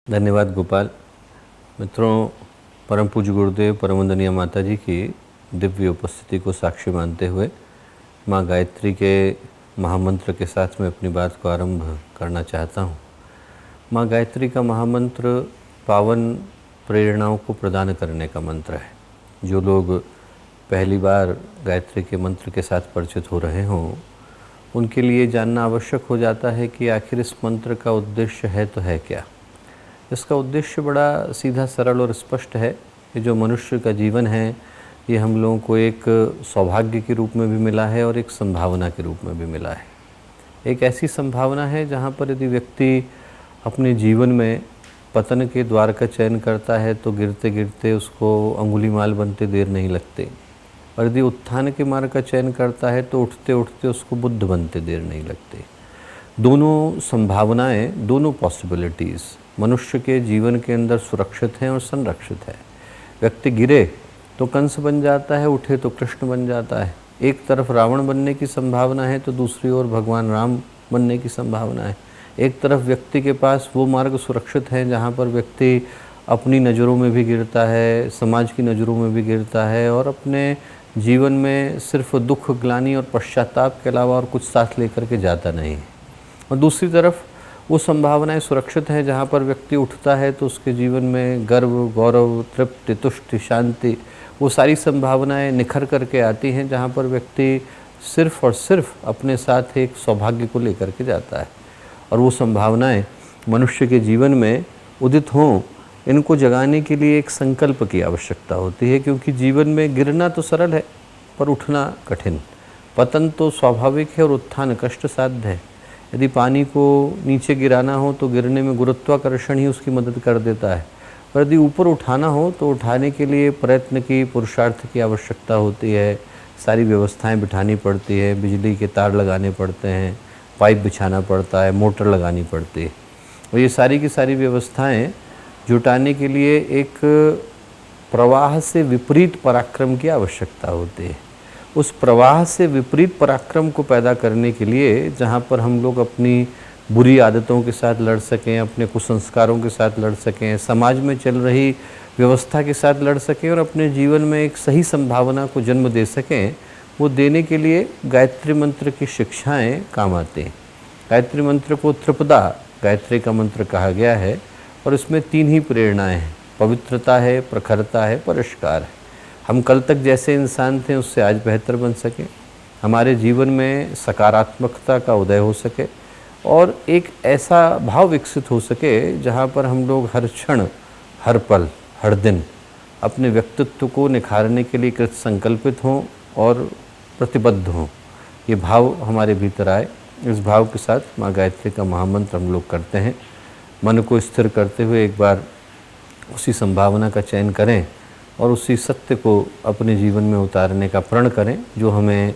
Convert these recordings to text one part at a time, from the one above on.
धन्यवाद गोपाल। मित्रों, परम पूज्य गुरुदेव परम वंदनीय माता जी की दिव्य उपस्थिति को साक्षी मानते हुए माँ गायत्री के महामंत्र के साथ मैं अपनी बात को आरंभ करना चाहता हूँ। माँ गायत्री का महामंत्र पावन प्रेरणाओं को प्रदान करने का मंत्र है। जो लोग पहली बार गायत्री के मंत्र के साथ परिचित हो रहे हों, उनके लिए जानना आवश्यक हो जाता है कि आखिर इस मंत्र का उद्देश्य है तो है क्या। इसका उद्देश्य बड़ा सीधा सरल और स्पष्ट है कि जो मनुष्य का जीवन है ये हम लोगों को एक सौभाग्य के रूप में भी मिला है और एक संभावना के रूप में भी मिला है। एक ऐसी संभावना है जहाँ पर यदि व्यक्ति अपने जीवन में पतन के द्वार का चयन करता है तो गिरते गिरते उसको अंगुलीमाल बनते देर नहीं लगते, और यदि उत्थान के मार्ग का चयन करता है तो उठते उठते उसको बुद्ध बनते देर नहीं लगते। दोनों संभावनाएं, दोनों पॉसिबिलिटीज़ मनुष्य के जीवन के अंदर सुरक्षित हैं और संरक्षित है। व्यक्ति गिरे तो कंस बन जाता है, उठे तो कृष्ण बन जाता है। एक तरफ रावण बनने की संभावना है तो दूसरी ओर भगवान राम बनने की संभावना है। एक तरफ व्यक्ति के पास वो मार्ग सुरक्षित है जहाँ पर व्यक्ति अपनी नज़रों में भी गिरता है, समाज की नज़रों में भी गिरता है और अपने जीवन में सिर्फ दुख, ग्लानि और पश्चाताप के अलावा और कुछ साथ लेकर के जाता नहीं है। और दूसरी तरफ वो संभावनाएं सुरक्षित हैं जहाँ पर व्यक्ति उठता है तो उसके जीवन में गर्व, गौरव, तृप्ति, तुष्टि, शांति, वो सारी संभावनाएं निखर करके आती हैं जहाँ पर व्यक्ति सिर्फ और सिर्फ अपने साथ एक सौभाग्य को लेकर के जाता है। और वो संभावनाएं मनुष्य के जीवन में उदित हों, इनको जगाने के लिए एक संकल्प की आवश्यकता होती है, क्योंकि जीवन में गिरना तो सरल है पर उठना कठिन। पतन तो स्वाभाविक है और उत्थान कष्ट साध्य है। यदि पानी को नीचे गिराना हो तो गिरने में गुरुत्वाकर्षण ही उसकी मदद कर देता है, पर यदि ऊपर उठाना हो तो उठाने के लिए प्रयत्न की, पुरुषार्थ की आवश्यकता होती है। सारी व्यवस्थाएं बिठानी पड़ती है, बिजली के तार लगाने पड़ते हैं, पाइप बिछाना पड़ता है, मोटर लगानी पड़ती है। और ये सारी की सारी व्यवस्थाएं जुटाने के लिए एक प्रवाह से विपरीत पराक्रम की आवश्यकता होती है। उस प्रवाह से विपरीत पराक्रम को पैदा करने के लिए जहाँ पर हम लोग अपनी बुरी आदतों के साथ लड़ सकें, अपने कुसंस्कारों के साथ लड़ सकें, समाज में चल रही व्यवस्था के साथ लड़ सकें और अपने जीवन में एक सही संभावना को जन्म दे सकें, वो देने के लिए गायत्री मंत्र की शिक्षाएं काम आती हैं। गायत्री मंत्र को त्रिपदा गायत्री का मंत्र कहा गया है और इसमें 3 ही प्रेरणाएँ हैं। पवित्रता है, प्रखरता है, परिष्कार है। हम कल तक जैसे इंसान थे उससे आज बेहतर बन सके, हमारे जीवन में सकारात्मकता का उदय हो सके और एक ऐसा भाव विकसित हो सके जहाँ पर हम लोग हर क्षण, हर पल, हर दिन अपने व्यक्तित्व को निखारने के लिए कृत संकल्पित हों और प्रतिबद्ध हों। ये भाव हमारे भीतर आए। इस भाव के साथ माँ गायत्री का महामंत्र हम लोग करते हैं। मन को स्थिर करते हुए एक बार उसी संभावना का चयन करें और उसी सत्य को अपने जीवन में उतारने का प्रण करें जो हमें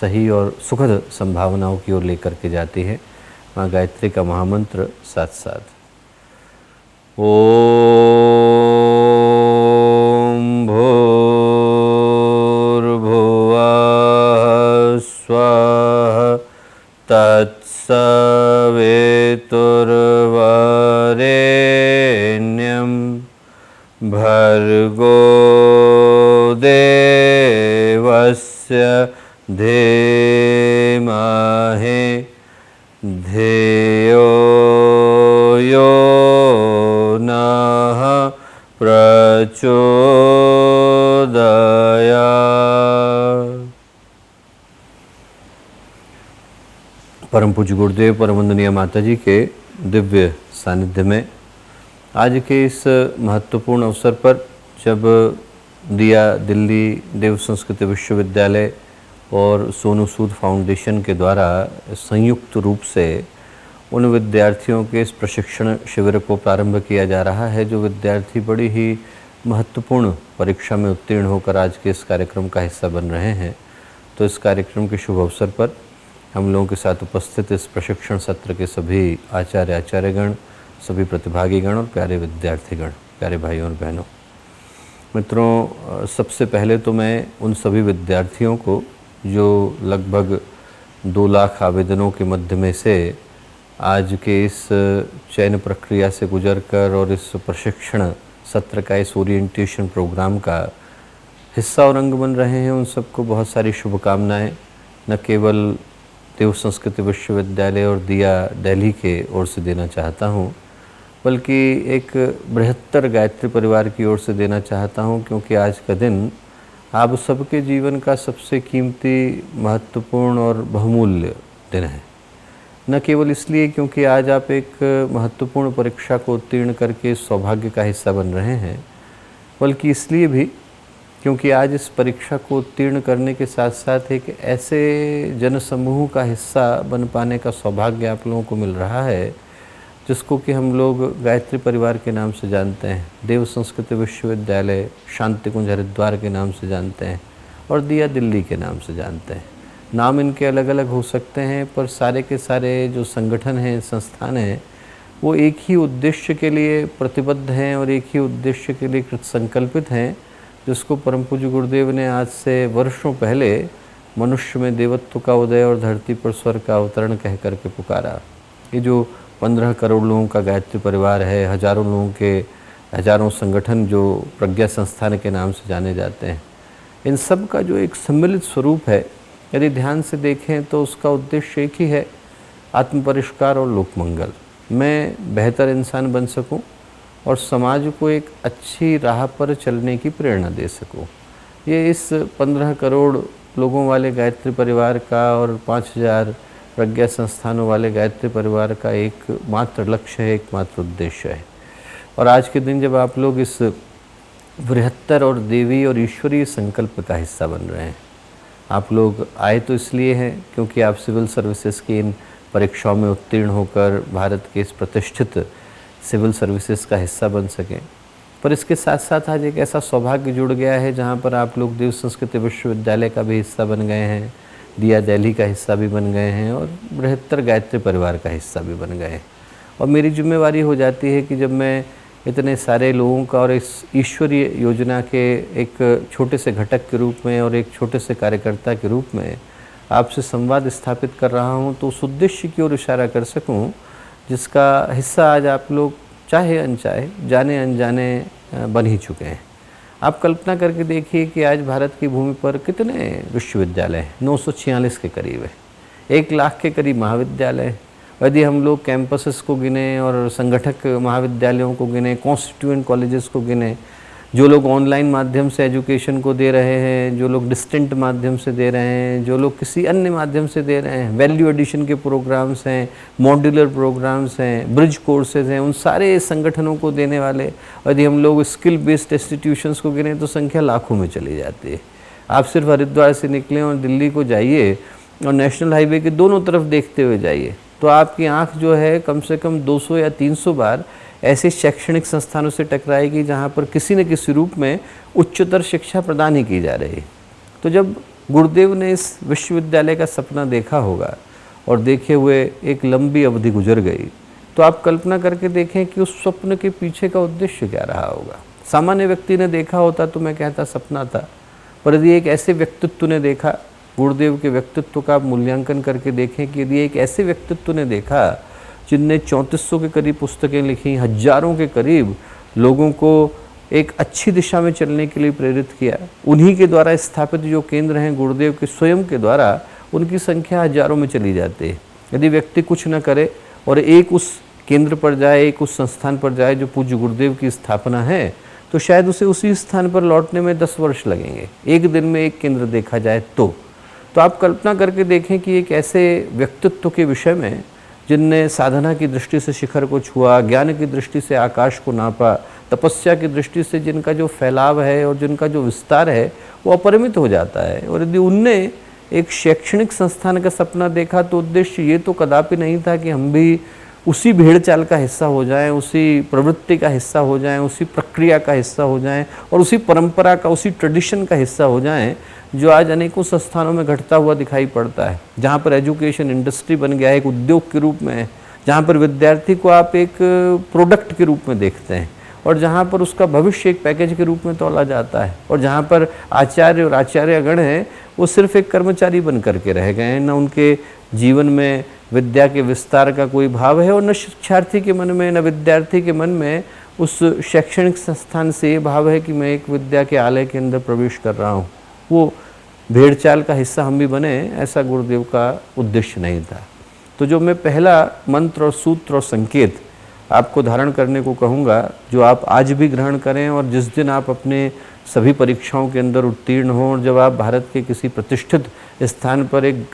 सही और सुखद संभावनाओं की ओर लेकर के जाती है। माँ गायत्री का महामंत्र साथ साथ ओम भूर्भुवः स्वः तत्सवितुर्वरेण्यं भर्गो देवस्य धीमहि धियो यो नः प्रचोदयात्। परम पूज्य गुरुदेव परम वंदनीय माता जी के दिव्य सानिध्य में आज के इस महत्वपूर्ण अवसर पर, जब दिया दिल्ली देव संस्कृति विश्वविद्यालय और सोनू सूद फाउंडेशन के द्वारा संयुक्त रूप से उन विद्यार्थियों के इस प्रशिक्षण शिविर को प्रारंभ किया जा रहा है जो विद्यार्थी बड़ी ही महत्वपूर्ण परीक्षा में उत्तीर्ण होकर आज के इस कार्यक्रम का हिस्सा बन रहे हैं, तो इस कार्यक्रम के शुभ अवसर पर हम लोगों के साथ उपस्थित इस प्रशिक्षण सत्र के सभी आचार्यगण, सभी प्रतिभागीगण और प्यारे विद्यार्थीगण, प्यारे भाइयों और बहनों, मित्रों, सबसे पहले तो मैं उन सभी विद्यार्थियों को जो लगभग 2 लाख आवेदनों के मध्य में से आज के इस चयन प्रक्रिया से गुजरकर और इस प्रशिक्षण सत्र का, इस ओरिएंटेशन प्रोग्राम का हिस्सा और अंग बन रहे हैं, उन सबको बहुत सारी शुभकामनाएं। न केवल देव संस्कृत विश्वविद्यालय और दिया दिल्ली के ओर से देना चाहता हूं, बल्कि एक बृहत्तर गायत्री परिवार की ओर से देना चाहता हूं, क्योंकि आज का दिन आप सबके जीवन का सबसे कीमती, महत्वपूर्ण और बहुमूल्य दिन है। न केवल इसलिए क्योंकि आज आप एक महत्वपूर्ण परीक्षा को उत्तीर्ण करके सौभाग्य का हिस्सा बन रहे हैं, बल्कि इसलिए भी क्योंकि आज इस परीक्षा को उत्तीर्ण करने के साथ साथ एक ऐसे जनसमूह का हिस्सा बन पाने का सौभाग्य आप लोगों को मिल रहा है जिसको कि हम लोग गायत्री परिवार के नाम से जानते हैं, देव संस्कृत विश्वविद्यालय शांति कुंज हरिद्वार के नाम से जानते हैं और दिया दिल्ली के नाम से जानते हैं। नाम इनके अलग अलग हो सकते हैं, पर सारे के सारे जो संगठन हैं, संस्थान हैं, वो एक ही उद्देश्य के लिए प्रतिबद्ध हैं और एक ही उद्देश्य के लिए कृतसंकल्पित हैं, जिसको परम पूज्य गुरुदेव ने आज से वर्षों पहले मनुष्य में देवत्व का उदय और धरती पर स्वर्ग का अवतरण कह करके पुकारा। ये जो 15 करोड़ लोगों का गायत्री परिवार है, हजारों लोगों के हजारों संगठन जो प्रज्ञा संस्थान के नाम से जाने जाते हैं, इन सब का जो एक सम्मिलित स्वरूप है, यदि ध्यान से देखें तो उसका उद्देश्य एक ही है, आत्म परिष्कार और लोकमंगल। मैं बेहतर इंसान बन सकूं और समाज को एक अच्छी राह पर चलने की प्रेरणा दे सकूं। ये इस 15 करोड़ लोगों वाले गायत्री परिवार का और 5000 प्रज्ञा संस्थानों वाले गायत्री परिवार का एक मात्र लक्ष्य है, एकमात्र उद्देश्य है। और आज के दिन जब आप लोग इस बृहत्तर और देवी और ईश्वरीय संकल्प का हिस्सा बन रहे हैं, आप लोग आए तो इसलिए हैं क्योंकि आप सिविल सर्विसेज की इन परीक्षाओं में उत्तीर्ण होकर भारत के इस प्रतिष्ठित सिविल सर्विसेज का हिस्सा बन सकें। पर इसके साथ साथ आज एक ऐसा सौभाग्य जुड़ गया है जहाँ पर आप लोग देव संस्कृत विश्वविद्यालय का भी हिस्सा बन गए हैं, दिया दिल्ली का हिस्सा भी बन गए हैं और बृहत्तर गायत्री परिवार का हिस्सा भी बन गए हैं। और मेरी जिम्मेवारी हो जाती है कि जब मैं इतने सारे लोगों का और इस ईश्वरीय योजना के एक छोटे से घटक के रूप में और एक छोटे से कार्यकर्ता के रूप में आपसे संवाद स्थापित कर रहा हूँ, तो उस उद्देश्य की ओर इशारा कर सकूँ जिसका हिस्सा आज आप लोग चाहे अनचाहे, जाने अनजाने बन ही चुके हैं। आप कल्पना करके देखिए कि आज भारत की भूमि पर कितने विश्वविद्यालय हैं, 946 के करीब है, 1 लाख के करीब महाविद्यालय हैं। यदि हम लोग कैंपसेस को गिने और संगठक महाविद्यालयों को गिने, कॉन्स्टिट्यूएंट कॉलेजेस को गिने, जो लोग ऑनलाइन माध्यम से एजुकेशन को दे रहे हैं, जो लोग डिस्टेंट माध्यम से दे रहे हैं, जो लोग किसी अन्य माध्यम से दे रहे हैं, वैल्यू एडिशन के प्रोग्राम्स हैं, मॉड्यूलर प्रोग्राम्स हैं, ब्रिज कोर्सेज हैं, उन सारे संगठनों को देने वाले यदि हम लोग स्किल बेस्ड इंस्टीट्यूशंस को गिने तो संख्या लाखों में चली जाती है। आप सिर्फ हरिद्वार से निकलें और दिल्ली को जाइए और नेशनल हाईवे के दोनों तरफ देखते हुए जाइए तो आपकी आँख जो है कम से कम 200 या 300 बार ऐसे शैक्षणिक संस्थानों से टकराएगी जहाँ पर किसी न किसी रूप में उच्चतर शिक्षा प्रदान ही की जा रही है। तो जब गुरुदेव ने इस विश्वविद्यालय का सपना देखा होगा और देखे हुए एक लंबी अवधि गुजर गई, तो आप कल्पना करके देखें कि उस स्वप्न के पीछे का उद्देश्य क्या रहा होगा। सामान्य व्यक्ति ने देखा होता तो मैं कहता सपना था, पर यदि एक ऐसे व्यक्तित्व ने देखा, गुरुदेव के व्यक्तित्व का मूल्यांकन करके देखें कि यदि एक ऐसे व्यक्तित्व ने देखा जिनने 3400 के करीब पुस्तकें लिखी, हजारों के करीब लोगों को एक अच्छी दिशा में चलने के लिए प्रेरित किया, उन्हीं के द्वारा स्थापित जो केंद्र हैं गुरुदेव के स्वयं के द्वारा, उनकी संख्या हजारों में चली जाती है। यदि व्यक्ति कुछ न करे और एक उस केंद्र पर जाए, एक उस संस्थान पर जाए जो पूज्य गुरुदेव की स्थापना है, तो शायद उसे उसी स्थान पर लौटने में 10 वर्ष लगेंगे, एक दिन में एक केंद्र देखा जाए तो आप कल्पना करके देखें कि एक ऐसे व्यक्तित्व के विषय में जिनने साधना की दृष्टि से शिखर को छुआ, ज्ञान की दृष्टि से आकाश को नापा, तपस्या की दृष्टि से जिनका जो फैलाव है और जिनका जो विस्तार है वो अपरिमित हो जाता है। और यदि उनने एक शैक्षणिक संस्थान का सपना देखा तो उद्देश्य ये तो कदापि नहीं था कि हम भी उसी भेड़ चाल का हिस्सा हो जाएं, उसी प्रवृत्ति का हिस्सा हो जाएं, उसी प्रक्रिया का हिस्सा हो जाएं और उसी परंपरा का, उसी ट्रेडिशन का हिस्सा हो जाएं जो आज अनेकों संस्थानों में घटता हुआ दिखाई पड़ता है, जहाँ पर एजुकेशन इंडस्ट्री बन गया है, एक उद्योग के रूप में है, जहाँ पर विद्यार्थी को आप एक प्रोडक्ट के रूप में देखते हैं और जहाँ पर उसका भविष्य एक पैकेज के रूप में तोला जाता है, और जहाँ पर आचार्य और आचार्यगण हैं वो सिर्फ एक कर्मचारी बन करके रह गए हैं। न उनके जीवन में विद्या के विस्तार का कोई भाव है, और न शिक्षार्थी के मन में, न विद्यार्थी के मन में उस शैक्षणिक संस्थान से ये भाव है कि मैं एक विद्या के आलय के अंदर प्रवेश कर रहा हूँ। वो भेड़ चाल का हिस्सा हम भी बने, ऐसा गुरुदेव का उद्देश्य नहीं था। तो जो मैं पहला मंत्र और सूत्र और संकेत आपको धारण करने को कहूँगा, जो आप आज भी ग्रहण करें, और जिस दिन आप अपने सभी परीक्षाओं के अंदर उत्तीर्ण हों और जब आप भारत के किसी प्रतिष्ठित स्थान पर एक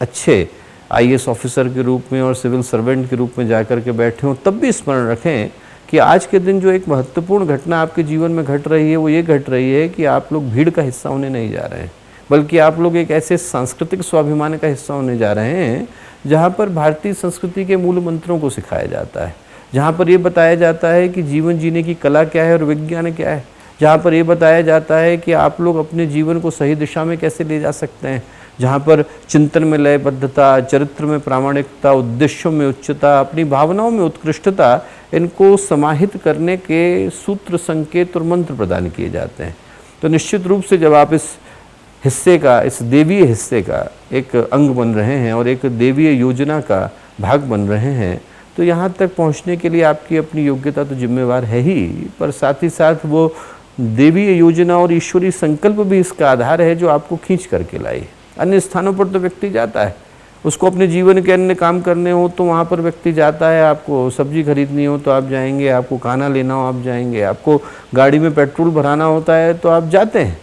अच्छे IAS ऑफिसर के रूप में और सिविल सर्वेंट के रूप में जाकर के बैठे हों, तब भी स्मरण रखें कि आज के दिन जो एक महत्वपूर्ण घटना आपके जीवन में घट रही है, वो ये घट रही है कि आप लोग भीड़ का हिस्सा होने नहीं जा रहे हैं, बल्कि आप लोग एक ऐसे सांस्कृतिक स्वाभिमान का हिस्सा होने जा रहे हैं जहाँ पर भारतीय संस्कृति के मूल मंत्रों को सिखाया जाता है, जहाँ पर ये बताया जाता है कि जीवन जीने की कला क्या है और विज्ञान क्या है, जहाँ पर ये बताया जाता है कि आप लोग अपने जीवन को सही दिशा में कैसे ले जा सकते हैं, जहाँ पर चिंतन में लयबद्धता, चरित्र में प्रामाणिकता, उद्देश्यों में उच्चता, अपनी भावनाओं में उत्कृष्टता, इनको समाहित करने के सूत्र, संकेत और मंत्र प्रदान किए जाते हैं। तो निश्चित रूप से जब आप इस हिस्से का, इस देवीय हिस्से का एक अंग बन रहे हैं और एक देवीय योजना का भाग बन रहे हैं, तो यहाँ तक पहुँचने के लिए आपकी अपनी योग्यता तो जिम्मेवार है ही, पर साथ ही साथ वो देवीय योजना और ईश्वरीय संकल्प भी इसका आधार है जो आपको खींच करके लाई। अन्य स्थानों पर तो व्यक्ति जाता है, उसको अपने जीवन के अन्य काम करने हो तो वहाँ पर व्यक्ति जाता है, आपको सब्जी खरीदनी हो तो आप जाएंगे, आपको खाना लेना हो आप जाएंगे, आपको गाड़ी में पेट्रोल भराना होता है तो आप जाते हैं,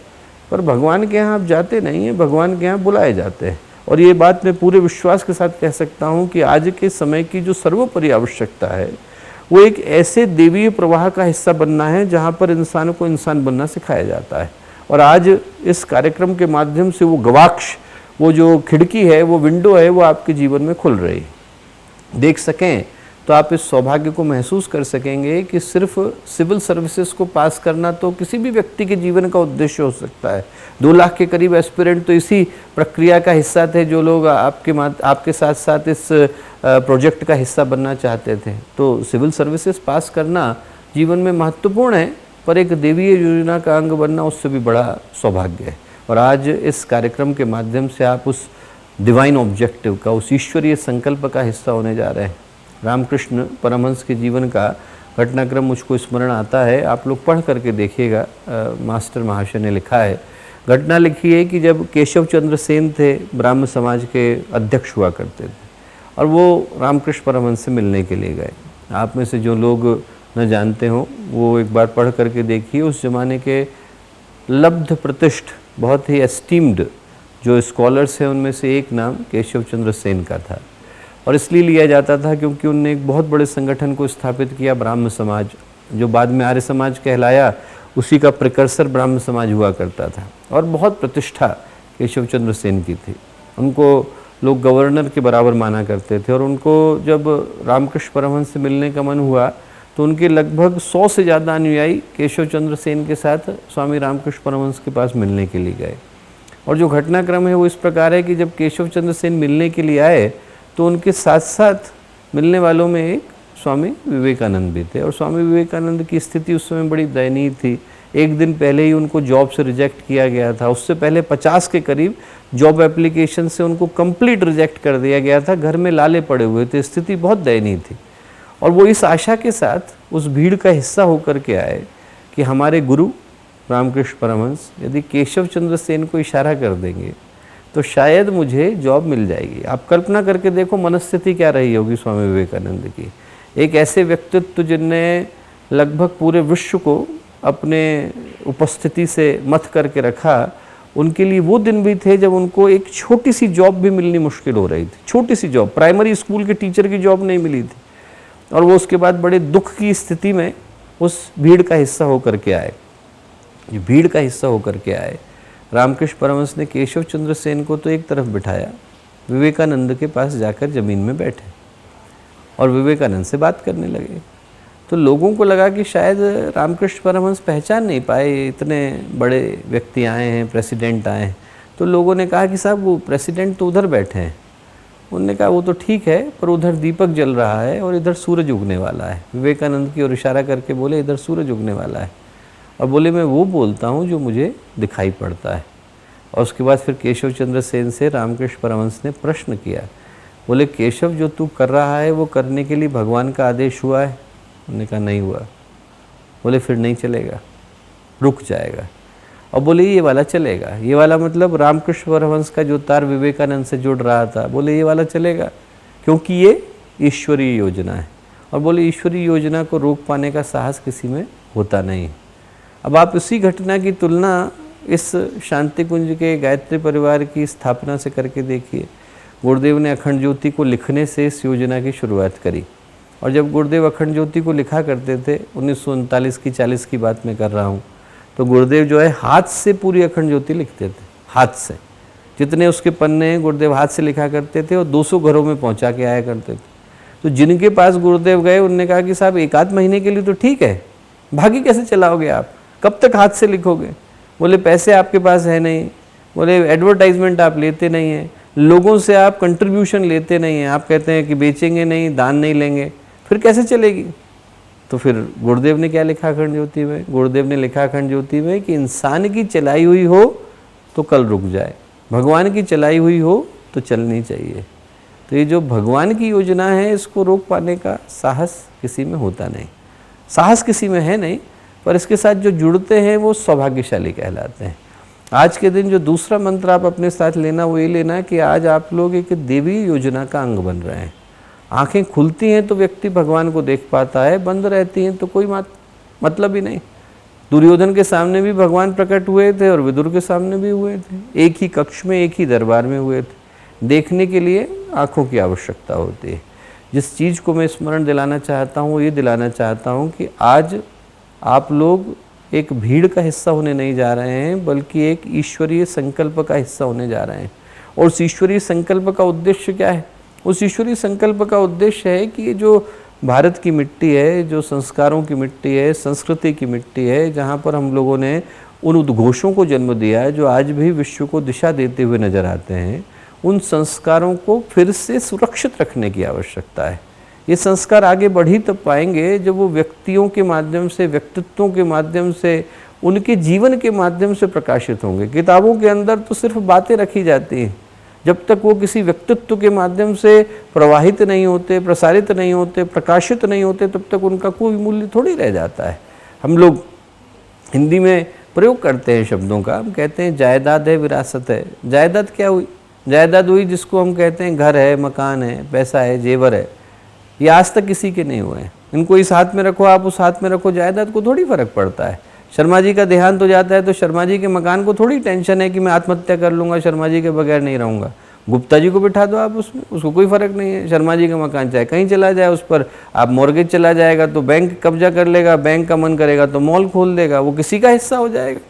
पर भगवान के यहाँ आप जाते नहीं हैं, भगवान के यहाँ बुलाए जाते हैं। और ये बात मैं पूरे विश्वास के साथ कह सकता हूँ कि आज के समय की जो सर्वोपरि आवश्यकता है वो एक ऐसे देवीय प्रवाह का हिस्सा बनना है जहाँ पर इंसान को इंसान बनना सिखाया जाता है। और आज इस कार्यक्रम के माध्यम से वो गवाक्ष, वो जो खिड़की है, वो विंडो है, वो आपके जीवन में खुल रही देख सकें तो आप इस सौभाग्य को महसूस कर सकेंगे कि सिर्फ सिविल सर्विसेज को पास करना तो किसी भी व्यक्ति के जीवन का उद्देश्य हो सकता है। 2 लाख के करीब एस्पिरेंट तो इसी प्रक्रिया का हिस्सा थे, जो लोग आपके साथ साथ इस प्रोजेक्ट का हिस्सा बनना चाहते थे। तो सिविल सर्विसेज पास करना जीवन में महत्वपूर्ण है, पर एक देवीय योजना का अंग बनना उससे भी बड़ा सौभाग्य है। और आज इस कार्यक्रम के माध्यम से आप उस डिवाइन ऑब्जेक्टिव का, उस ईश्वरीय संकल्प का हिस्सा होने जा रहे हैं। रामकृष्ण परमहंस के जीवन का घटनाक्रम मुझको स्मरण आता है, आप लोग पढ़ करके देखिएगा। मास्टर महाशय ने लिखा है, घटना लिखी है कि जब केशव चंद्र सेन थे, ब्राह्म समाज के अध्यक्ष हुआ करते थे, और वो रामकृष्ण परमहंस से मिलने के लिए गए। आप में से जो लोग न जानते हो वो एक बार पढ़ करके देखिए। उस ज़माने के लब्ध प्रतिष्ठ, बहुत ही एस्टीम्ड जो स्कॉलर्स हैं, उनमें से एक नाम केशव चंद्र सेन का था, और इसलिए लिया जाता था क्योंकि उनने एक बहुत बड़े संगठन को स्थापित किया, ब्राह्म समाज, जो बाद में आर्य समाज कहलाया, उसी का प्रिकर्सर ब्राह्म समाज हुआ करता था। और बहुत प्रतिष्ठा केशव चंद्र सेन की थी, उनको लोग गवर्नर के बराबर माना करते थे। और उनको जब रामकृष्ण परमहंस से मिलने का मन हुआ तो उनके लगभग 100 से ज़्यादा अनुयायी केशव चंद्र सेन के साथ स्वामी रामकृष्ण परमहंस के पास मिलने के लिए गए। और जो घटनाक्रम है वो इस प्रकार है कि जब केशव चंद्र सेन मिलने के लिए आए तो उनके साथ साथ मिलने वालों में एक स्वामी विवेकानंद भी थे। और स्वामी विवेकानंद की स्थिति उस समय बड़ी दयनीय थी। एक दिन पहले ही उनको जॉब से रिजेक्ट किया गया था, उससे पहले 50 के करीब जॉब एप्लीकेशन से उनको कंप्लीट रिजेक्ट कर दिया गया था, घर में लाले पड़े हुए थे, स्थिति बहुत दयनीय थी। और वो इस आशा के साथ उस भीड़ का हिस्सा होकर के आए कि हमारे गुरु रामकृष्ण परमहंस यदि केशव चंद्र सेन को इशारा कर देंगे तो शायद मुझे जॉब मिल जाएगी। आप कल्पना करके देखो मनस्थिति क्या रही होगी स्वामी विवेकानंद की। एक ऐसे व्यक्तित्व जिनने लगभग पूरे विश्व को अपने उपस्थिति से मथ करके रखा, उनके लिए वो दिन भी थे जब उनको एक छोटी सी जॉब भी मिलनी मुश्किल हो रही थी। छोटी सी जॉब, प्राइमरी स्कूल के टीचर की जॉब नहीं मिली थी। और वो उसके बाद बड़े दुख की स्थिति में उस भीड़ का हिस्सा होकर के आए। जो भीड़ का हिस्सा होकर के आए, रामकृष्ण परमहंस ने केशव चंद्र सेन को तो एक तरफ बिठाया, विवेकानंद के पास जाकर ज़मीन में बैठे और विवेकानंद से बात करने लगे। तो लोगों को लगा कि शायद रामकृष्ण परमहंस पहचान नहीं पाए, इतने बड़े व्यक्ति आए हैं, प्रेसिडेंट आए हैं। तो लोगों ने कहा कि साहब वो प्रेसिडेंट तो उधर बैठे हैं, उन्होंने कहा वो तो ठीक है, पर उधर दीपक जल रहा है और इधर सूरज उगने वाला है। विवेकानंद की ओर इशारा करके बोले इधर सूरज उगने वाला है, और बोले मैं वो बोलता हूँ जो मुझे दिखाई पड़ता है। और उसके बाद फिर केशव चंद्र सेन से रामकृष्ण परमहंस ने प्रश्न किया, बोले केशव जो तू कर रहा है वो करने के लिए भगवान का आदेश हुआ है? उन्होंने कहा नहीं हुआ। बोले फिर नहीं चलेगा, रुक जाएगा। और बोले ये वाला चलेगा। ये वाला मतलब रामकृष्ण परमहंस का जो तार विवेकानंद से जुड़ रहा था, बोले ये वाला चलेगा क्योंकि ये ईश्वरीय योजना है। और बोले ईश्वरीय योजना को रोक पाने का साहस किसी में होता नहीं। अब आप उसी घटना की तुलना इस शांति कुंज के गायत्री परिवार की स्थापना से करके देखिए। गुरुदेव ने अखंड ज्योति को लिखने से इस योजना की शुरुआत करी, और जब गुरुदेव अखंड ज्योति को लिखा करते थे 1939 की 40 की बात मैं कर रहा हूँ, तो गुरुदेव जो है हाथ से पूरी अखंड ज्योति लिखते थे, हाथ से। जितने उसके पन्ने हैं गुरुदेव हाथ से लिखा करते थे और 200 घरों में पहुंचा के आया करते थे। तो जिनके पास गुरुदेव गए उनने कहा कि साहब एक आध महीने के लिए तो ठीक है, बाकी कैसे चलाओगे आप, कब तक हाथ से लिखोगे? बोले पैसे आपके पास है नहीं, बोले एडवर्टाइजमेंट आप लेते नहीं हैं, लोगों से आप कंट्रीब्यूशन लेते नहीं हैं, आप कहते हैं कि बेचेंगे नहीं, दान नहीं लेंगे, फिर कैसे चलेगी? तो फिर गुरुदेव ने क्या लिखा अखंड ज्योति में? गुरुदेव ने लिखा अखंड ज्योति में कि इंसान की चलाई हुई हो तो कल रुक जाए, भगवान की चलाई हुई हो तो चलनी चाहिए। तो ये जो भगवान की योजना है इसको रोक पाने का साहस किसी में होता नहीं, साहस किसी में है नहीं, पर इसके साथ जो जुड़ते हैं वो सौभाग्यशाली कहलाते हैं। आज के दिन जो दूसरा मंत्र आप अपने साथ लेना वो ये लेना कि आज आप लोग एक देवी योजना का अंग बन रहे हैं। आंखें खुलती हैं तो व्यक्ति भगवान को देख पाता है, बंद रहती हैं तो कोई मतलब ही नहीं। दुर्योधन के सामने भी भगवान प्रकट हुए थे और विदुर के सामने भी हुए थे, एक ही कक्ष में एक ही दरबार में हुए थे। देखने के लिए आँखों की आवश्यकता होती है। जिस चीज़ को मैं स्मरण दिलाना चाहता हूँ वो ये दिलाना चाहता हूँ कि आज आप लोग एक भीड़ का हिस्सा होने नहीं जा रहे हैं, बल्कि एक ईश्वरीय संकल्प का हिस्सा होने जा रहे हैं। और उस ईश्वरीय संकल्प का उद्देश्य क्या है? उस ईश्वरीय संकल्प का उद्देश्य है कि ये जो भारत की मिट्टी है, जो संस्कारों की मिट्टी है, संस्कृति की मिट्टी है, जहाँ पर हम लोगों ने उन उद्घोषों को जन्म दिया है जो आज भी विश्व को दिशा देते हुए नजर आते हैं, उन संस्कारों को फिर से सुरक्षित रखने की आवश्यकता है। ये संस्कार आगे बढ़ ही तब पाएंगे जब वो व्यक्तियों के माध्यम से, व्यक्तित्वों के माध्यम से, उनके जीवन के माध्यम से प्रकाशित होंगे। किताबों के अंदर तो सिर्फ बातें रखी जाती हैं, जब तक वो किसी व्यक्तित्व के माध्यम से प्रवाहित नहीं होते, प्रसारित नहीं होते, प्रकाशित नहीं होते, तब तक उनका कोई मूल्य थोड़ी रह जाता है। हम लोग हिंदी में प्रयोग करते हैं शब्दों का, हम कहते हैं जायदाद है, विरासत है। जायदाद क्या हुई? जायदाद हुई जिसको हम कहते हैं घर है, मकान है, पैसा है, जेवर है। ये आज तक किसी के नहीं हुए हैं। इनको इस हाथ में रखो, आप उस हाथ में रखो, जायदाद को थोड़ी फर्क पड़ता है। शर्मा जी का देहांत हो जाता है तो शर्मा जी के मकान को थोड़ी टेंशन है कि मैं आत्महत्या कर लूँगा, शर्मा जी के बगैर नहीं रहूँगा। गुप्ता जी को बिठा दो आप उसमें, उसको कोई फ़र्क नहीं है। शर्मा जी का मकान चाहे कहीं चला जाए, उस पर आप मॉर्गेज चला जाएगा तो बैंक कब्जा कर लेगा, बैंक का मन करेगा तो मॉल खोल देगा, वो किसी का हिस्सा हो जाएगा।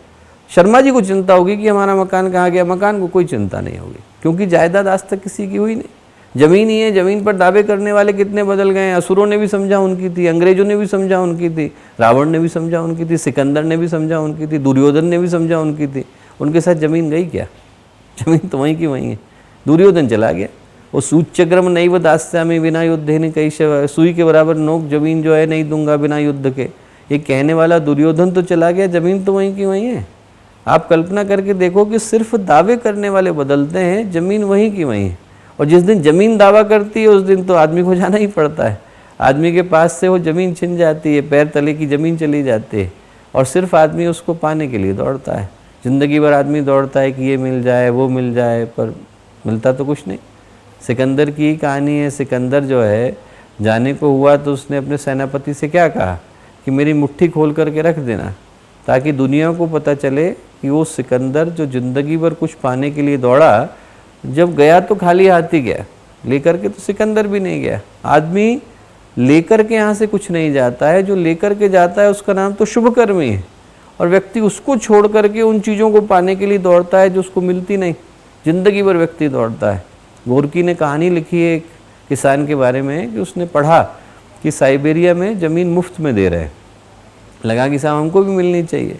शर्मा जी को चिंता होगी कि हमारा मकान कहाँ गया, मकान को कोई चिंता नहीं होगी, क्योंकि जायदाद आज तक किसी की हुई नहीं। ज़मीन ही है, ज़मीन पर दावे करने वाले कितने बदल गए हैं। असुरों ने भी समझा उनकी थी, अंग्रेजों ने भी समझा उनकी थी, रावण ने भी समझा उनकी थी, सिकंदर ने भी समझा उनकी थी, दुर्योधन ने भी समझा उनकी थी। उनके साथ ज़मीन गई क्या? ज़मीन तो वहीं की वहीं है। दुर्योधन चला गया, वो सूच्यग्रम नैव दास्यामि बिना युद्धे न कैशव, सुई के बराबर नोक ज़मीन जो है नहीं दूंगा बिना युद्ध के, ये कहने वाला दुर्योधन तो चला गया, ज़मीन तो वहीं की वहीं है। आप कल्पना करके देखो कि सिर्फ दावे करने वाले बदलते हैं, ज़मीन वहीं की वहीं है। और जिस दिन ज़मीन दावा करती है उस दिन तो आदमी को जाना ही पड़ता है। आदमी के पास से वो ज़मीन छिन जाती है, पैर तले की ज़मीन चली जाती है, और सिर्फ आदमी उसको पाने के लिए दौड़ता है। ज़िंदगी भर आदमी दौड़ता है कि ये मिल जाए, वो मिल जाए, पर मिलता तो कुछ नहीं। सिकंदर की कहानी है। सिकंदर जो है जाने को हुआ तो उसने अपने सेनापति से क्या कहा कि मेरी मुट्ठी खोल करके रख देना, ताकि दुनिया को पता चले कि वो सिकंदर जो ज़िंदगी भर कुछ पाने के लिए दौड़ा, जब गया तो खाली हाथ ही गया, लेकर के तो सिकंदर भी नहीं गया। आदमी लेकर के यहाँ से कुछ नहीं जाता है, जो लेकर के जाता है उसका नाम तो शुभकर्मी है। और व्यक्ति उसको छोड़ करके उन चीज़ों को पाने के लिए दौड़ता है जो उसको मिलती नहीं। ज़िंदगी भर व्यक्ति दौड़ता है। गोरकी ने कहानी लिखी है एक किसान के बारे में कि उसने पढ़ा कि साइबेरिया में ज़मीन मुफ्त में दे रहे हैं। लगा कि साहब हमको भी मिलनी चाहिए।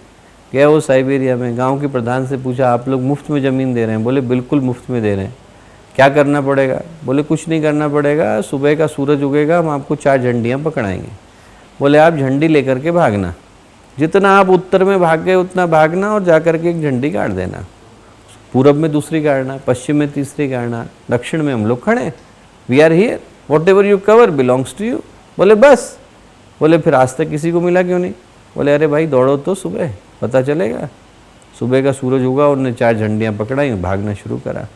गया वो साइबेरिया में, गांव के प्रधान से पूछा आप लोग मुफ्त में ज़मीन दे रहे हैं? बोले बिल्कुल मुफ्त में दे रहे हैं। क्या करना पड़ेगा? बोले कुछ नहीं करना पड़ेगा, सुबह का सूरज उगेगा, हम आपको 4 झंडियाँ पकड़ाएंगे। बोले आप झंडी लेकर के भागना, जितना आप उत्तर में भाग गए उतना भागना और जाकर के एक झंडी गाड़ देना। पूरब में दूसरी गाड़ना, पश्चिम में तीसरी गाड़ना, दक्षिण में हम लोग खड़े, we are here, whatever you cover belongs to you. बोले बस। बोले फिर आज तक किसी को मिला क्यों नहीं? बोले अरे भाई दौड़ो तो सुबह, पता चलेगा। सुबह का सूरज उगा, उन्होंने 4 झंडियाँ पकड़ाई, भागना शुरू करा।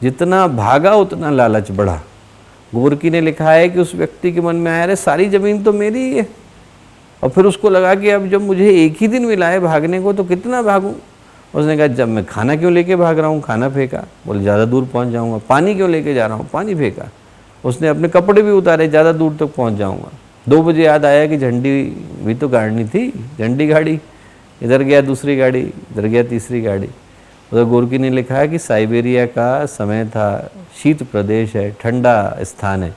जितना भागा उतना लालच बढ़ा। गोरकी ने लिखा है कि उस व्यक्ति के मन में आया, अरे सारी ज़मीन तो मेरी ही है। और फिर उसको लगा कि अब जब मुझे एक ही दिन मिला है भागने को तो कितना भागूं। उसने कहा जब मैं खाना क्यों लेके भाग रहा हूँ, खाना फेंका। बोले ज़्यादा दूर पहुँच जाऊँगा। पानी क्यों लेके जा रहा हूँ, पानी फेंका। उसने अपने कपड़े भी उतारे, ज़्यादा दूर तक पहुँच जाऊँगा। 2 बजे याद आया कि झंडी भी तो गाड़नी थी, झंडी गाड़ी, इधर गया दूसरी गाड़ी, इधर गया तीसरी गाड़ी। उधर गोरकी ने लिखा है कि साइबेरिया का समय था, शीत प्रदेश है, ठंडा स्थान है,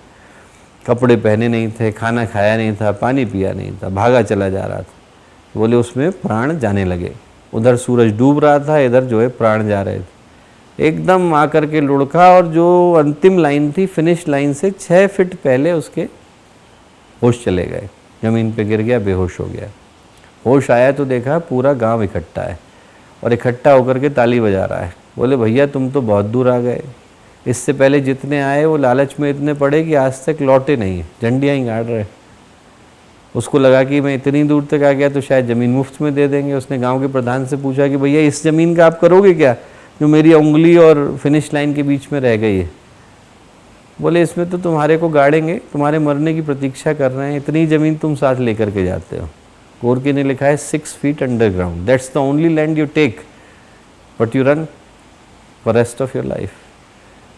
कपड़े पहने नहीं थे, खाना खाया नहीं था, पानी पिया नहीं था, भागा चला जा रहा था। बोले उसमें प्राण जाने लगे। उधर सूरज डूब रहा था, इधर जो है प्राण जा रहे थे। एकदम आकर के लुढ़का और जो अंतिम लाइन थी, फिनिश लाइन से 6 फीट पहले उसके होश चले गए, ज़मीन पे गिर गया, बेहोश हो गया। होश आया तो देखा पूरा गांव इकट्ठा है और इकट्ठा होकर के ताली बजा रहा है। बोले भैया तुम तो बहुत दूर आ गए, इससे पहले जितने आए वो लालच में इतने पड़े कि आज तक लौटे नहीं, झंडियाँ ही गाड़ रहे। उसको लगा कि मैं इतनी दूर तक आ गया तो शायद ज़मीन मुफ्त में दे देंगे। उसने गांव के प्रधान से पूछा कि भैया इस ज़मीन का आप करोगे क्या, जो मेरी उंगली और फिनिश लाइन के बीच में रह गई है? बोले इसमें तो तुम्हारे को गाड़ेंगे, तुम्हारे मरने की प्रतीक्षा कर रहे हैं, इतनी ज़मीन तुम साथ लेकर के जाते हो। गोरकी ने लिखा है 6 feet underground, that's the only land you take but you run for rest of your life.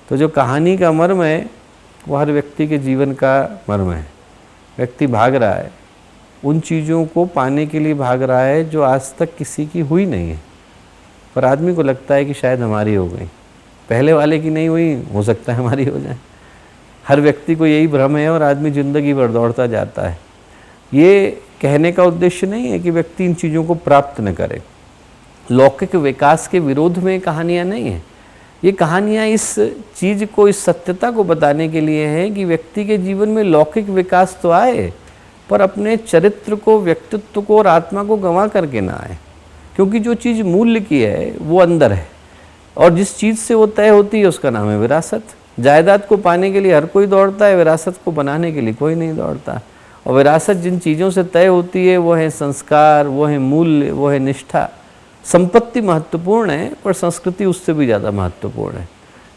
तो जो कहानी का मर्म है वो हर व्यक्ति के जीवन का मर्म है। व्यक्ति भाग रहा है, उन चीज़ों को पाने के लिए भाग रहा है जो आज तक किसी की हुई नहीं है, पर आदमी को लगता है कि शायद हमारी हो गई, पहले वाले की नहीं हुई, हो सकता है हमारी हो जाए। हर व्यक्ति को यही भ्रम है और आदमी ज़िंदगी भर दौड़ता जाता है। ये कहने का उद्देश्य नहीं है कि व्यक्ति इन चीज़ों को प्राप्त न करे। लौकिक विकास के विरोध में कहानियाँ नहीं हैं। ये कहानियाँ इस चीज़ को, इस सत्यता को बताने के लिए हैं कि व्यक्ति के जीवन में लौकिक विकास तो आए पर अपने चरित्र को, व्यक्तित्व को और आत्मा को गंवा करके ना आए। क्योंकि जो चीज़ मूल्य की है वो अंदर है और जिस चीज़ से वो तय होती है उसका नाम है विरासत। जायदाद को पाने के लिए हर कोई दौड़ता है, विरासत को बनाने के लिए कोई नहीं दौड़ता। और विरासत जिन चीज़ों से तय होती है वो है संस्कार, वो है मूल्य, वो है निष्ठा। संपत्ति महत्वपूर्ण है पर संस्कृति उससे भी ज़्यादा महत्वपूर्ण है।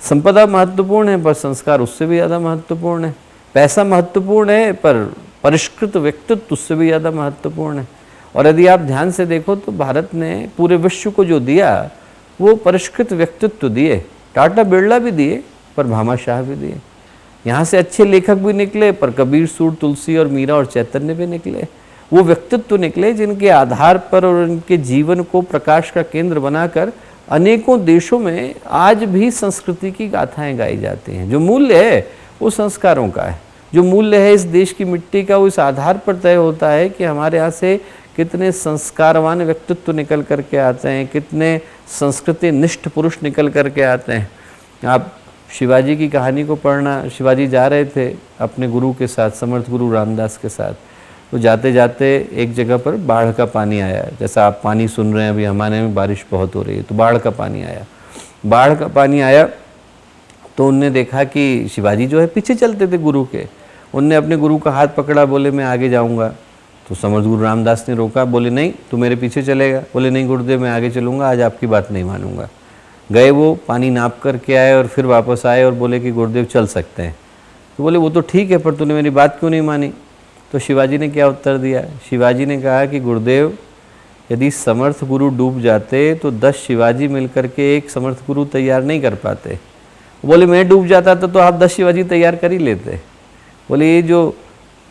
संपदा महत्वपूर्ण है पर संस्कार उससे भी ज़्यादा महत्वपूर्ण है। पैसा महत्वपूर्ण है पर परिष्कृत व्यक्तित्व उससे भी ज़्यादा महत्वपूर्ण है। और यदि आप ध्यान से देखो तो भारत ने पूरे विश्व को जो दिया वो परिष्कृत व्यक्तित्व दिए। टाटा बिरला भी दिए पर भामाशाह भी दिए। यहाँ से अच्छे लेखक भी निकले पर कबीर, सूर, तुलसी और मीरा और चैतन्य भी निकले। वो व्यक्तित्व निकले जिनके आधार पर और उनके जीवन को प्रकाश का केंद्र बनाकर अनेकों देशों में आज भी संस्कृति की गाथाएं गाई जाती हैं। जो मूल्य है वो संस्कारों का है, जो मूल्य है इस देश की मिट्टी का, वो इस आधार पर तय होता है कि हमारे यहाँ से कितने संस्कारवान व्यक्तित्व निकल करके आते हैं, कितने संस्कृति निष्ठ पुरुष निकल करके आते हैं। आप शिवाजी की कहानी को पढ़ना, शिवाजी जा रहे थे अपने गुरु के साथ, समर्थ गुरु रामदास के साथ। तो जाते जाते एक जगह पर बाढ़ का पानी आया, जैसा आप पानी सुन रहे हैं अभी हमारे में बारिश बहुत हो रही है, तो बाढ़ का पानी आया। बाढ़ का पानी आया तो उनने देखा कि शिवाजी जो है पीछे चलते थे गुरु के। उनने अपने गुरु का हाथ पकड़ा, बोले मैं आगे जाऊंगा। तो समर्थ गुरु रामदास ने रोका, बोले नहीं तू मेरे पीछे चलेगा। बोले नहीं गुरुदेव मैं आगे चलूँगा, आज आपकी बात नहीं मानूंगा। गए, वो पानी नाप करके आए और फिर वापस आए और बोले कि गुरुदेव चल सकते हैं। तो बोले वो तो ठीक है पर तूने मेरी बात क्यों नहीं मानी? तो शिवाजी ने क्या उत्तर दिया? शिवाजी ने कहा कि गुरुदेव यदि समर्थ गुरु डूब जाते तो 10 शिवाजी मिलकर के एक समर्थ गुरु तैयार नहीं कर पाते। बोले मैं डूब जाता तो आप 10 शिवाजी तैयार कर ही लेते। बोले ये जो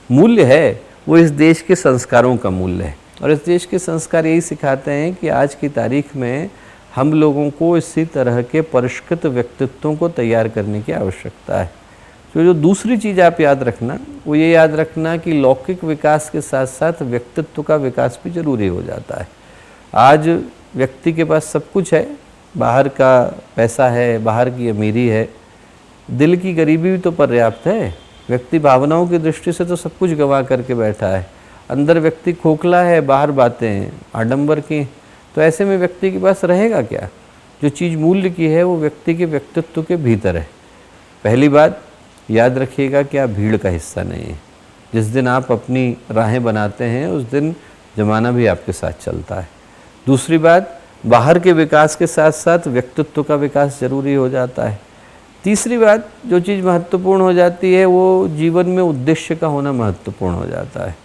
मूल्य है वो इस देश के संस्कारों का मूल्य है और इस देश के संस्कार यही सिखाते हैं कि आज की तारीख में हम लोगों को इसी तरह के परिष्कृत व्यक्तित्वों को तैयार करने की आवश्यकता है। तो जो दूसरी चीज़ आप याद रखना वो ये याद रखना कि लौकिक विकास के साथ साथ व्यक्तित्व का विकास भी जरूरी हो जाता है। आज व्यक्ति के पास सब कुछ है, बाहर का पैसा है, बाहर की अमीरी है, दिल की गरीबी भी तो पर्याप्त है। व्यक्ति भावनाओं की दृष्टि से तो सब कुछ गंवा करके बैठा है, अंदर व्यक्ति खोखला है, बाहर बातें हैं आडंबर की। तो ऐसे में व्यक्ति के पास रहेगा क्या? जो चीज़ मूल्य की है वो व्यक्ति के व्यक्तित्व के भीतर है। पहली बात याद रखिएगा कि आप भीड़ का हिस्सा नहीं है। जिस दिन आप अपनी राहें बनाते हैं उस दिन ज़माना भी आपके साथ चलता है। दूसरी बात, बाहर के विकास के साथ साथ व्यक्तित्व का विकास ज़रूरी हो जाता है। तीसरी बात, जो चीज़ महत्वपूर्ण हो जाती है वो जीवन में उद्देश्य का होना महत्वपूर्ण हो जाता है।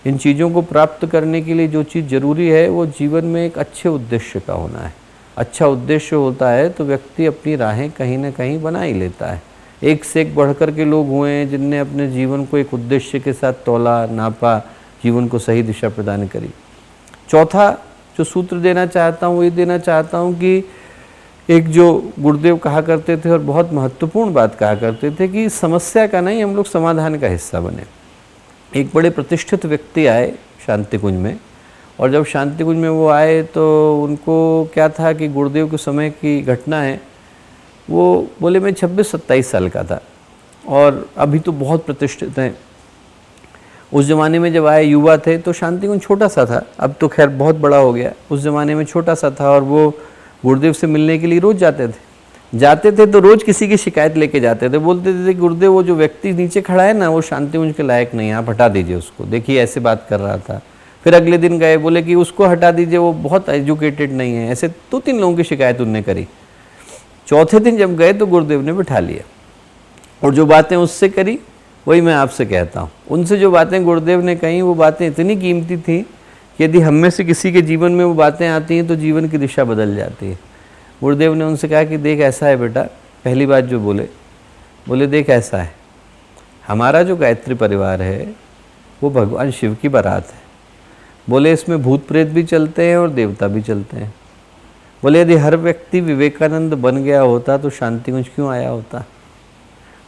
इन चीज़ों को प्राप्त करने के लिए जो चीज़ ज़रूरी है वो जीवन में एक अच्छे उद्देश्य का होना है। अच्छा उद्देश्य होता है तो व्यक्ति अपनी राहें कहीं ना कहीं बना ही लेता है। एक से एक बढ़कर के लोग हुए हैं जिनने अपने जीवन को एक उद्देश्य के साथ तौला, नापा, जीवन को सही दिशा प्रदान करी। चौथा जो सूत्र देना चाहता हूँ वो ये देना चाहता हूँ कि एक जो गुरुदेव कहा करते थे और बहुत महत्वपूर्ण बात कहा करते थे कि समस्या का नहीं, हम लोग समाधान का हिस्सा बने। एक बड़े प्रतिष्ठित व्यक्ति आए शांति कुंज में, और जब शांति कुंज में वो आए तो उनको क्या था कि गुरुदेव के समय की घटना है। वो बोले मैं 26-27 साल का था और अभी तो बहुत प्रतिष्ठित हैं। उस ज़माने में जब आए युवा थे तो शांति कुंज छोटा सा था, अब तो खैर बहुत बड़ा हो गया। उस ज़माने में छोटा सा था और वो गुरुदेव से मिलने के लिए रोज़ जाते थे तो रोज़ किसी की शिकायत लेके जाते थे। बोलते थे गुरुदेव वो जो व्यक्ति नीचे खड़ा है ना वो शांति कुंज के लायक नहीं है, आप हटा दीजिए उसको, देखिए ऐसे बात कर रहा था। फिर अगले दिन गए, बोले कि उसको हटा दीजिए, वो बहुत एजुकेटेड नहीं है। ऐसे 2-3 लोगों की शिकायत उनने करी। चौथे दिन जब गए तो गुरुदेव ने बिठा लिया और जो बातें उससे करी वही मैं आपसे कहता हूँ। उनसे जो बातें गुरुदेव ने कही वो बातें इतनी कीमती थी कि यदि हम में से किसी के जीवन में वो बातें आती हैं तो जीवन की दिशा बदल जाती है। गुरुदेव ने उनसे कहा कि देख ऐसा है बेटा, पहली बात जो बोले देख ऐसा है, हमारा जो गायत्री परिवार है वो भगवान शिव की बारात है। बोले इसमें भूत प्रेत भी चलते हैं और देवता भी चलते हैं। बोले यदि हर व्यक्ति विवेकानंद बन गया होता तो शांति कुंज क्यों आया होता?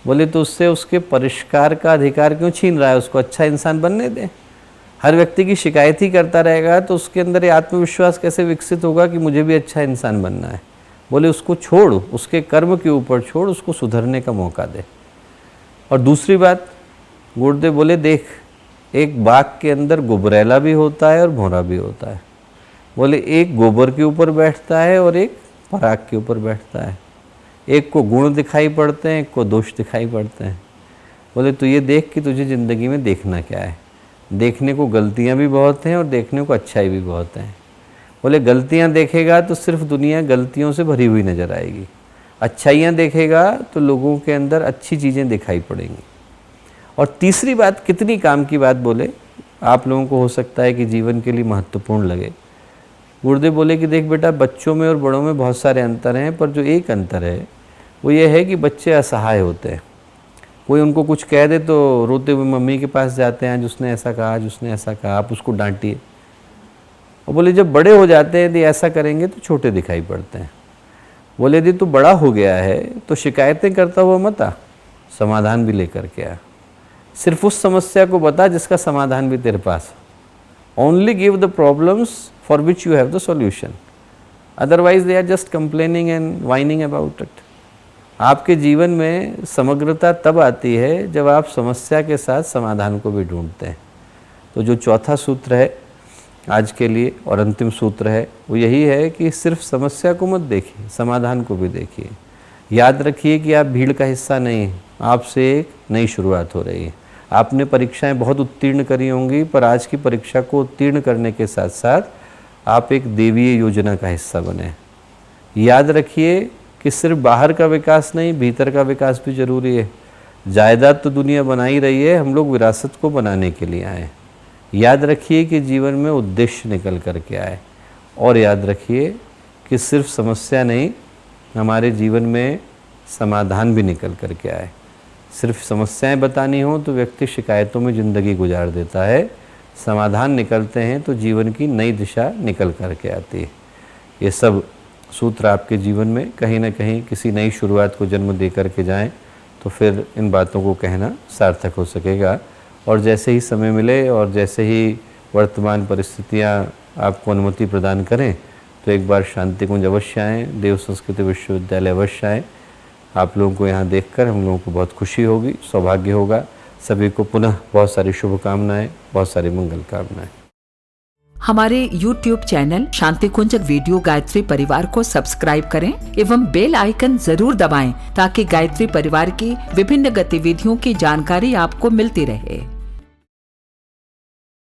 बोले तो उससे उसके परिष्कार का अधिकार क्यों छीन रहा है? उसको अच्छा इंसान बनने दे। हर व्यक्ति की शिकायत ही करता रहेगा तो उसके अंदर ये आत्मविश्वास कैसे विकसित होगा कि मुझे भी अच्छा इंसान बनना है? बोले उसको छोड़, उसके कर्म के ऊपर छोड़, उसको सुधरने का मौका दे। और दूसरी बात गुरुदेव बोले देख, एक बाघ के अंदर गुबरैला भी होता है और भौरा भी होता है। बोले एक गोबर के ऊपर बैठता है और एक पराग के ऊपर बैठता है। एक को गुण दिखाई पड़ते हैं, एक को दोष दिखाई पड़ते हैं। बोले तो ये देख कि तुझे ज़िंदगी में देखना क्या है। देखने को गलतियाँ भी बहुत हैं और देखने को अच्छाई भी बहुत हैं। बोले गलतियाँ देखेगा तो सिर्फ दुनिया गलतियों से भरी हुई नज़र आएगी, अच्छाइयाँ देखेगा तो लोगों के अंदर अच्छी चीज़ें दिखाई पड़ेंगी। और तीसरी बात, कितनी काम की बात बोले, आप लोगों को हो सकता है कि जीवन के लिए महत्वपूर्ण लगे। गुरुदेव बोले कि देख बेटा, बच्चों में और बड़ों में बहुत सारे अंतर हैं, पर जो एक अंतर है वो ये है कि बच्चे असहाय होते हैं। कोई उनको कुछ कह दे तो रोते हुए मम्मी के पास जाते हैं, आज उसने ऐसा कहा, आज उसने ऐसा कहा, आप उसको डांटिए। और बोले जब बड़े हो जाते हैं यदि ऐसा करेंगे तो छोटे दिखाई पड़ते हैं। बोले यदि तू बड़ा हो गया है तो शिकायतें करता हुआ मत आ, समाधान भी लेकर के आ। सिर्फ उस समस्या को बता जिसका समाधान भी तेरे पास। Only give the problems for which you have the solution, otherwise they are just complaining and whining about it. आपके जीवन में समग्रता तब आती है जब आप समस्या के साथ समाधान को भी ढूंढते हैं। तो जो चौथा सूत्र है आज के लिए और अंतिम सूत्र है वो यही है कि सिर्फ समस्या को मत देखिए, समाधान को भी देखिए। याद रखिए कि आप भीड़ का हिस्सा नहीं हैं, आपसे एक नई शुरुआत हो रही है। आपने परीक्षाएं बहुत उत्तीर्ण करी होंगी, पर आज की परीक्षा को उत्तीर्ण करने के साथ साथ आप एक देवीय योजना का हिस्सा बने। याद रखिए कि सिर्फ बाहर का विकास नहीं, भीतर का विकास भी ज़रूरी है। जायदाद तो दुनिया बना ही रही है, हम लोग विरासत को बनाने के लिए आए। याद रखिए कि जीवन में उद्देश्य निकल कर के आए, और याद रखिए कि सिर्फ समस्या नहीं, हमारे जीवन में समाधान भी निकल कर के आए। सिर्फ समस्याएं बतानी हो तो व्यक्ति शिकायतों में ज़िंदगी गुजार देता है, समाधान निकलते हैं तो जीवन की नई दिशा निकल कर के आती है। ये सब सूत्र आपके जीवन में कहीं ना कहीं किसी नई शुरुआत को जन्म दे कर के जाएँ तो फिर इन बातों को कहना सार्थक हो सकेगा। और जैसे ही समय मिले और जैसे ही वर्तमान परिस्थितियाँ आपको अनुमति प्रदान करें तो एक बार शांति कुंज अवश्य आएँ, देव संस्कृति विश्वविद्यालय अवश्य आएँ। आप लोगों को यहाँ देखकर हम लोगों को बहुत खुशी होगी, सौभाग्य होगा। सभी को पुनः बहुत सारी शुभकामनाएं, बहुत सारी मंगल कामनाएं। हमारे YouTube चैनल शांति कुंज वीडियो गायत्री परिवार को सब्सक्राइब करें एवं बेल आइकन जरूर दबाएं ताकि गायत्री परिवार की विभिन्न गतिविधियों की जानकारी आपको मिलती रहे।